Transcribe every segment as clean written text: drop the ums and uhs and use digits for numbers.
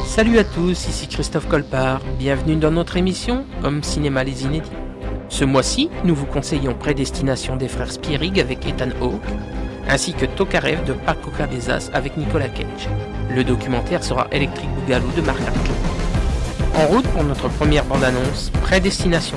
Salut à tous, ici Christophe Colpart, bienvenue dans notre émission Homme Cinéma les Inédits. Ce mois-ci, nous vous conseillons Prédestination des frères Spierig avec Ethan Hawke, ainsi que Tokarev de Paco Cabezas avec Nicolas Cage. Le documentaire sera Electric Boogaloo de Marc Arkin. En route pour notre première bande-annonce, Prédestination.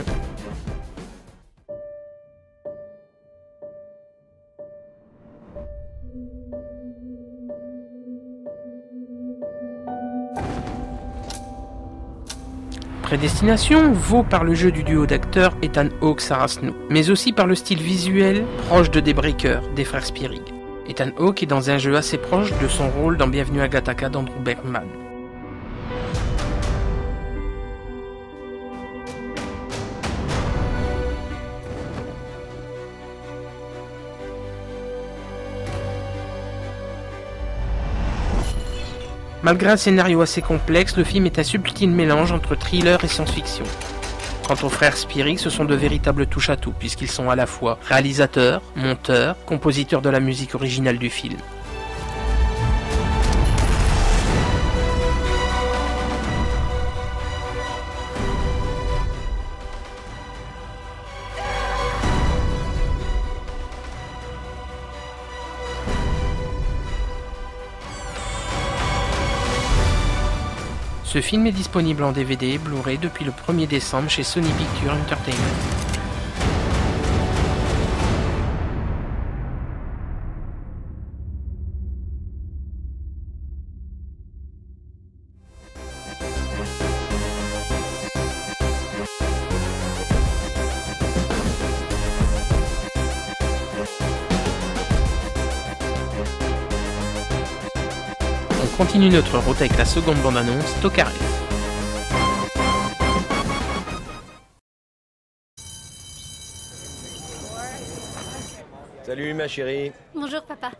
Prédestination vaut par le jeu du duo d'acteurs Ethan Hawke-Sarah Snook, mais aussi par le style visuel proche de Daybreaker, des frères Spierig. Ethan Hawke est dans un jeu assez proche de son rôle dans Bienvenue à Gattaca d'Andrew Bergman. Malgré un scénario assez complexe, le film est un subtil mélange entre thriller et science-fiction. Quant aux frères Spierig, ce sont de véritables touche-à-tout, puisqu'ils sont à la fois réalisateurs, monteurs, compositeurs de la musique originale du film. Ce film est disponible en DVD et Blu-ray depuis le 1er décembre chez Sony Pictures Entertainment. On continue notre route avec la seconde bande-annonce, Tokarev. Salut ma chérie. Bonjour papa.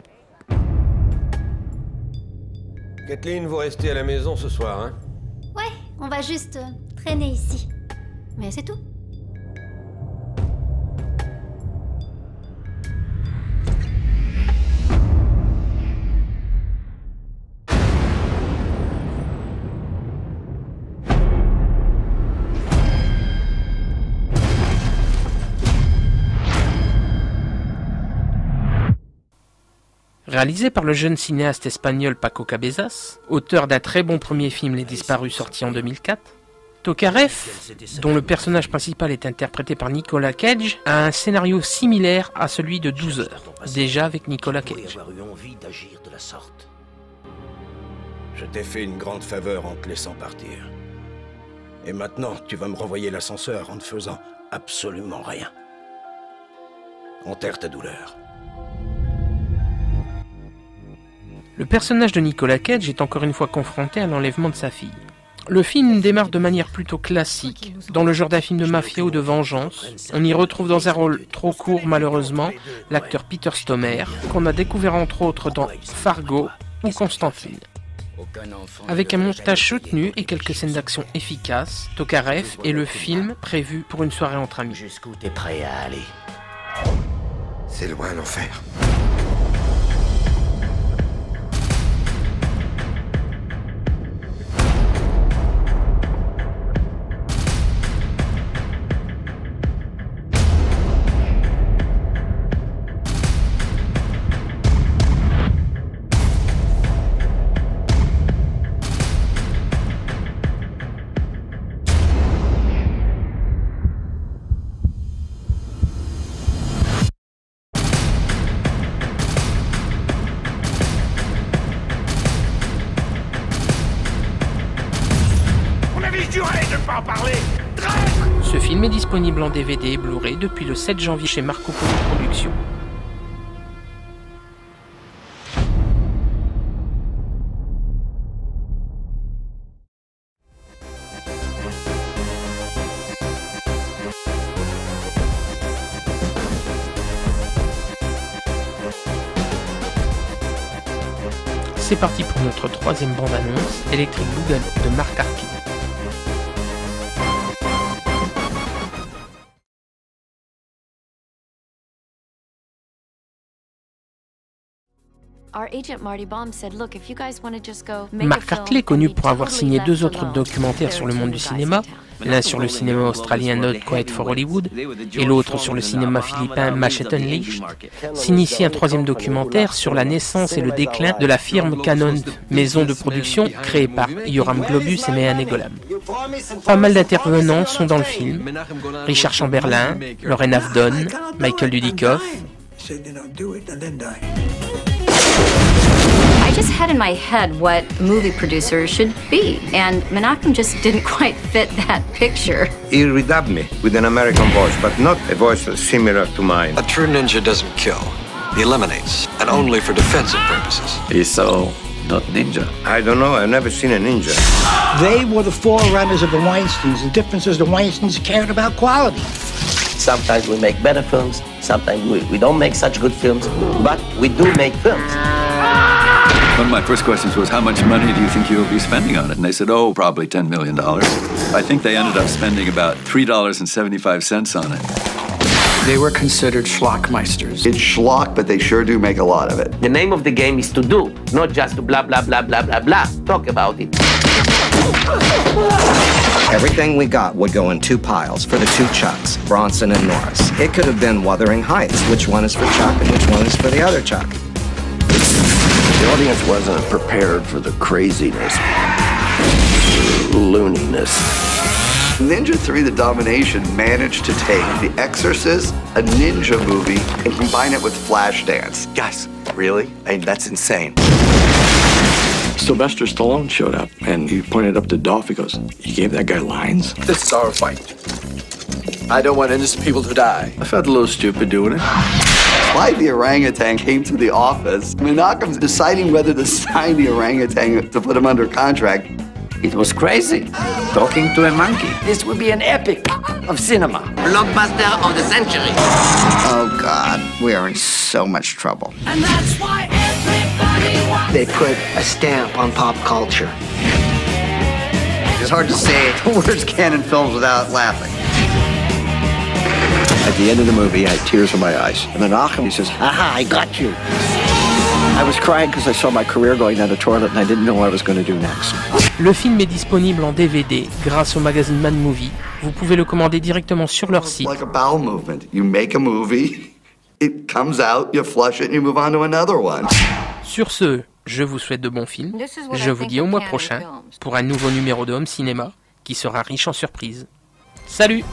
Kathleen, vous restez à la maison ce soir, hein? Ouais, on va juste traîner ici. Mais c'est tout. Réalisé par le jeune cinéaste espagnol Paco Cabezas, auteur d'un très bon premier film Les Disparus sorti en 2004, Tokarev, dont le personnage principal est interprété par Nicolas Cage, a un scénario similaire à celui de 12 heures, déjà avec Nicolas Cage. Je t'ai fait une grande faveur en te laissant partir. Et maintenant, tu vas me renvoyer l'ascenseur en ne faisant absolument rien. Enterre ta douleur. Le personnage de Nicolas Cage est encore une fois confronté à l'enlèvement de sa fille. Le film démarre de manière plutôt classique, dans le genre d'un film de mafia ou de vengeance. On y retrouve dans un rôle trop court malheureusement l'acteur Peter Stormare, qu'on a découvert entre autres dans Fargo ou Constantine. Avec un montage soutenu et quelques scènes d'action efficaces, Tokarev est le film prévu pour une soirée entre amis. Jusqu'où t'es prêt à aller? C'est loin l'enfer. Ce film est disponible en DVD et Blu-ray depuis le 7 janvier chez Marco Polo Productions. C'est parti pour notre troisième bande-annonce, Electric Boogaloo de Marc Arkin. Mark Hartley, connu pour avoir signé 2 autres documentaires sur le monde du cinéma, l'un sur le cinéma australien Not Quiet for Hollywood et l'autre sur le cinéma philippin Machete Unleashed, signe ici un 3e documentaire sur la naissance et le déclin de la firme Canon, maison de production créée par Yoram Globus et Mehan Egolam. Pas mal d'intervenants sont dans le film: Richard Chamberlain, Lauren Avdon, Michael Dudikoff. I just had in my head what a movie producer should be, and Menachem just didn't quite fit that picture. He redubbed me with an American voice, but not a voice similar to mine. A true ninja doesn't kill. He eliminates, and only for defensive purposes. He's so not ninja. I don't know, I've never seen a ninja. They were the forerunners of the Weinsteins. The difference is the Weinsteins cared about quality. Sometimes we make better films, sometimes we don't make such good films, but we do make films. One of my first questions was, how much money do you think you'll be spending on it? And they said, oh, probably $10 million. I think they ended up spending about $3.75 on it. They were considered schlockmeisters. It's schlock, but they sure do make a lot of it. The name of the game is to do, not just to blah, blah, blah, blah, blah, blah. Talk about it. Everything we got would go in 2 piles for the 2 Chucks, Bronson and Norris. It could have been Wuthering Heights. Which one is for Chuck and which one is for the other Chuck? The audience wasn't prepared for the craziness, looniness. Ninja 3: The Domination managed to take The Exorcist, a ninja movie, and combine it with Flashdance. Guys, really? I mean, that's insane. Sylvester Stallone showed up, and he pointed up to Dolph. He goes, "You gave that guy lines?" This is our fight. I don't want innocent people to die. I felt a little stupid doing it. Clyde the orangutan came to the office. Menachem's deciding whether to sign the orangutan to put him under contract. It was crazy. Talking to a monkey. This would be an epic of cinema. Blockbuster of the century. Oh, God, we are in so much trouble. And that's why everybody wants. They put a stamp on pop culture. It's hard to say the words Canon Films without laughing. At the end of the movie, I had tears in my eyes. And Menachem, he says, "Aha, I got you." I was crying because I saw my career going down the toilet and I didn't know what I was going to do next. Le film est disponible en DVD grâce au magazine Mad Movie. Vous pouvez le commander directement sur leur site. Like a bowel movement. You make a movie, it comes out, you flush it, and you move on to another one. Sur ce, je vous souhaite de bons films. Je vous dis au mois prochain pour un nouveau numéro de Home Cinéma qui sera riche en surprises. Salut!